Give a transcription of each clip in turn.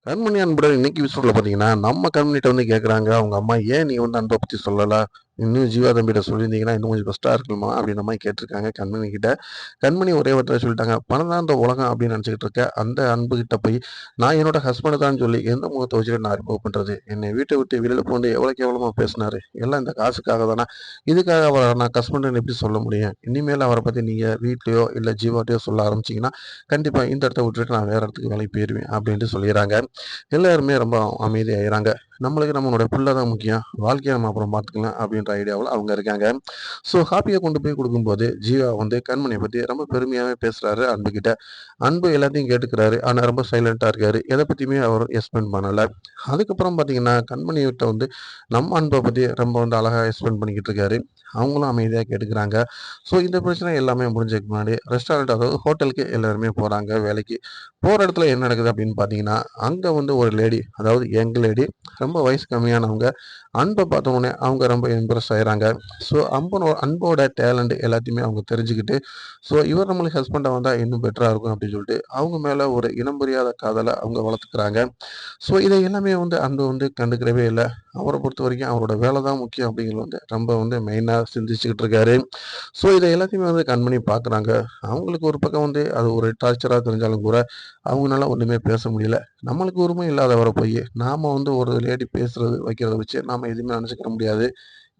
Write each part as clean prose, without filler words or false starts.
கண்மணி அன்புடன் இன்னைக்கு எபிசோட்ல பார்த்தீங்கன்னா, நம்ம கண்மணிட்ட வந்து கேட்குறாங்க, அவங்க அம்மா "ஏன் நீ வந்து அன்ப பத்தி சொல்லல? இன்னும் ஜீவா தம்பிட்ட சொல்லியிருந்தீங்கன்னா, இன்னும் கொஞ்சம் பெஸ்ட்டா இருக்குமா?" அப்படின்ற மாரி கேட்டுருக்காங்க கண்மணி கிட்ட. கண்மணி ஒரே வார்த்தையில சொல்லிட்டாங்க, "பணம் தான் இந்த உலகம் அப்படின்னு நினச்சுக்கிட்டு இருக்க. அந்த அன்புகிட்ட போய், நான் என்னோட ஹஸ்பண்ட் தான்னு சொல்லி எந்த முகத்த வச்சுட்டு நான் ரிமூவ் பண்றது? என்னை வீட்ட விட்டு வெளியில போ வந்து எவ்வளோ கேவலமா பேசினாரு. எல்லாம் இந்த காசுக்காக தானா? இதுக்காக அவர நான் ஹஸ்பண்டுன்னு எப்படி சொல்ல முடியும்? இனிமேல் அவர பத்தி நீங்க வீட்லயோ, இல்ல ஜீவாட்டயோ சொல்ல ஆரம்பிச்சீங்கன்னா, கண்டிப்பா இந்த இடத்த விட்டுட்டு நான் வேற இடத்துக்கு வேலைக்கு போயிருவேன்." அப்படின்ட்டு சொல்லிர்றாங்க. எல்லாருமே ரொம்ப அமைதியாயிறாங்க. நம்மளுக்கு நம்மளோட பிள்ளை தான் முக்கியம். வாழ்க்கைய நம்ம அப்புறம் பார்த்துக்கலாம் அப்படின்ற ஐடியாவுல அவங்க இருக்காங்க. ஸோ காப்பிய கொண்டு போய் குடுக்கும்போது, ஜீவா வந்து கண்மணிய பத்தி ரொம்ப பெருமையாவே பேசுறாரு அன்புகிட்ட. அன்பு எல்லாத்தையும் கேட்டுக்கிறாரு. ஆனா ரொம்ப சைலன்ட்டா இருக்காரு. எத பத்தியுமே அவர் எக்ஸ்பிளைன் பண்ணல. அதுக்கப்புறம் பார்த்தீங்கன்னா, கண்மணிகிட்ட வந்து நம்ம அன்ப பத்தி ரொம்ப வந்து அழகா எக்ஸ்பிளைன் பண்ணிக்கிட்டு இருக்காரு. அவங்களும் அமைதியா கேட்டுக்கிறாங்க. ஸோ இந்த பிரச்சனை எல்லாமே முடிஞ்சதுக்கு முன்னாடி ரெஸ்டாரண்ட் அதாவது ஹோட்டலுக்கு எல்லாருமே போறாங்க வேலைக்கு. போற இடத்துல என்ன நடக்குது அப்படின்னு பார்த்தீங்கன்னா, அங்க வந்து ஒரு லேடி அதாவது யங் லேடி ரொம்ப வயசு கம்மியானவங்க. அன்ப பார்த்த உடனே அவங்க ரொம்ப இம்ப்ரெஸ் ஆயிறாங்க. ஸோ அன்போட டேலண்ட் எல்லாத்தையுமே அவங்க தெரிஞ்சுக்கிட்டு, ஸோ இவர் நம்மளுக்கு ஹஸ்பண்டா வந்தா இன்னும் பெட்டரா இருக்கும் அப்படின்னு சொல்லிட்டு, அவங்க மேல ஒரு இனம் புரியாத காதல அவங்க வளர்த்துக்கிறாங்க. ஸோ இதை எல்லாமே வந்து அன்பு வந்து கண்டுக்கிறவே இல்ல. அவர பொறுத்தவரைக்கும் அவரோட வேலை தான் முக்கியம் அப்படிங்கிறது வந்து ரொம்ப வந்து மெயினா சிந்திச்சுக்கிட்டு இருக்காரு. ஸோ இத எல்லாத்தையுமே வந்து கண்மணி பார்க்குறாங்க. அவங்களுக்கு ஒரு பக்கம் வந்து அது ஒரு டார்ச்சரா தெரிஞ்சாலும் கூட, அவங்கனால ஒண்ணுமே பேச முடியல. நம்மளுக்கு உரிமை இல்லாதவர போயி, நாம வந்து ஒரு லேடி பேசுறது, வைக்கிறத வச்சு நாம எதுவுமே நினைச்சுக்கிற முடியாது.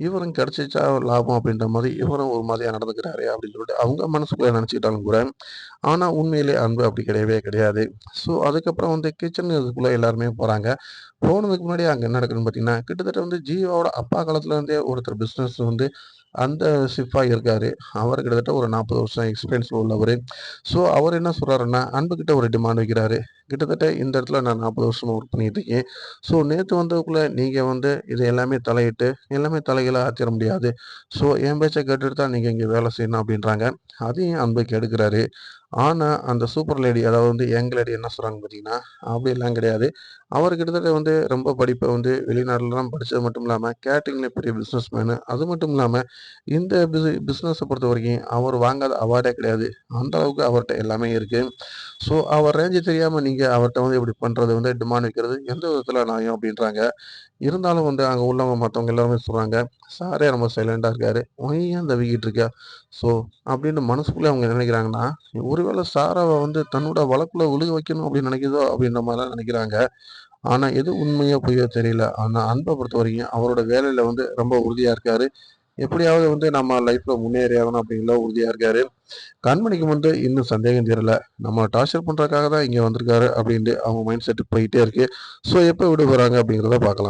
இவரும் கிடைச்சிச்சா லாபம் அப்படின்ற மாரி, இவரும் ஒரு மாதிரியா நடந்துக்கிறாரே அப்படின்னு சொல்லிட்டு அவங்க மனசுக்குள்ள நினைச்சுக்கிட்டாலும் கூட, ஆனா உண்மையிலே அன்பு அப்படி கிடையவே கிடையாது. ஸோ அதுக்கப்புறம் வந்து கிச்சன் இதுக்குள்ள எல்லாருமே போறாங்க. போனதுக்கு முன்னாடி அங்க என்ன நடக்குதுன்னு பார்த்தீங்கன்னா, கிட்டத்தட்ட வந்து ஜியோவோட அப்பா காலத்துல இருந்தே ஒருத்தர் பிசினஸ் வந்து அந்த ஷெஃப்பா இருக்காரு. அவர் கிட்டத்தட்ட ஒரு 40 வருஷம் எக்ஸ்பீரியன்ஸ் உள்ளவரு. ஸோ அவர் என்ன சொல்றாருன்னா, அன்புகிட்ட ஒரு டிமாண்ட் வைக்கிறாரு. கிட்டத்தட்ட இந்த இடத்துல நான் 40 வருஷமா ஒர்க் பண்ணிட்டு இருக்கேன். ஸோ நேத்து வந்ததுக்குள்ள நீங்க வந்து இது எல்லாமே தலையிட்டு, எல்லாமே தலைகீழா ஆத்திர முடியாது. ஸோ என் பேச்ச கேட்டுட்டு தான் நீங்க இங்க வேலை செய்யணும் அப்படின்றாங்க. அதையும் அன்பு கெடுக்கிறாரு. ஆனா, அந்த சூப்பர் லேடி அதாவது வந்து யங் லேடி என்ன சொல்றாங்க பார்த்தீங்கன்னா, அப்படிலாம் கிடையாது. அவர் கிட்டத்தட்ட வந்து ரொம்ப படிப்ப வந்து வெளிநாடுலலாம் படிச்சது மட்டும் இல்லாம, கேட்டரிங்ல பெரிய பிசினஸ் மேனு. அது மட்டும் இல்லாம, இந்த பிசினஸ பொறுத்தவரைக்கும் அவர் வாங்காத அவார்டே கிடையாது. அந்த அளவுக்கு அவர்ட்ட எல்லாமே இருக்கு. ஸோ, அவர் ரேஞ்சு தெரியாம நீங்க அவர்ட்ட வந்து இப்படி பண்றது வந்து டிமாண்ட் வைக்கிறது எந்த விதத்தில நியாயம் அப்படின்றாங்க. இருந்தாலும் வந்து அங்க உள்ளவங்க மத்தவங்க எல்லாருமே சொல்றாங்க, "சாரே ரொம்ப சைலன்ட்டா இருக்காரு. உன் ஏன் தவிக்கிட்டு இருக்க?" ஸோ, அப்படின்னு மனசுக்குள்ள அவங்க என்ன நினைக்கிறாங்கன்னா, ஒருவேளை சாராவ வந்து தன்னோட வலைக்குள்ள விழுக வைக்கணும் அப்படின்னு நினைக்குதோ அப்படின்ற மாரிலாம் நினைக்கிறாங்க. ஆனா எது உண்மையோ பொய்யோ தெரியல. ஆனா அன்ப பொறுத்தவரைக்கும் அவரோட வேலையில வந்து ரொம்ப உறுதியா இருக்காரு. எப்படியாவது வந்து நம்ம லைஃப்ல முன்னேறி ஆகணும் அப்படிங்கிற உறுதியா இருக்காரு. கண்மணிக்கு வந்து இன்னும் சந்தேகம் தீரல. நம்மள டார்ச்சர் பண்றதுக்காக தான் இங்க வந்திருக்காரு அப்படின்ட்டு அவங்க மைண்ட் செட் போயிட்டே இருக்கு. ஸோ எப்ப விட போறாங்க அப்படிங்கிறத பார்க்கலாம்.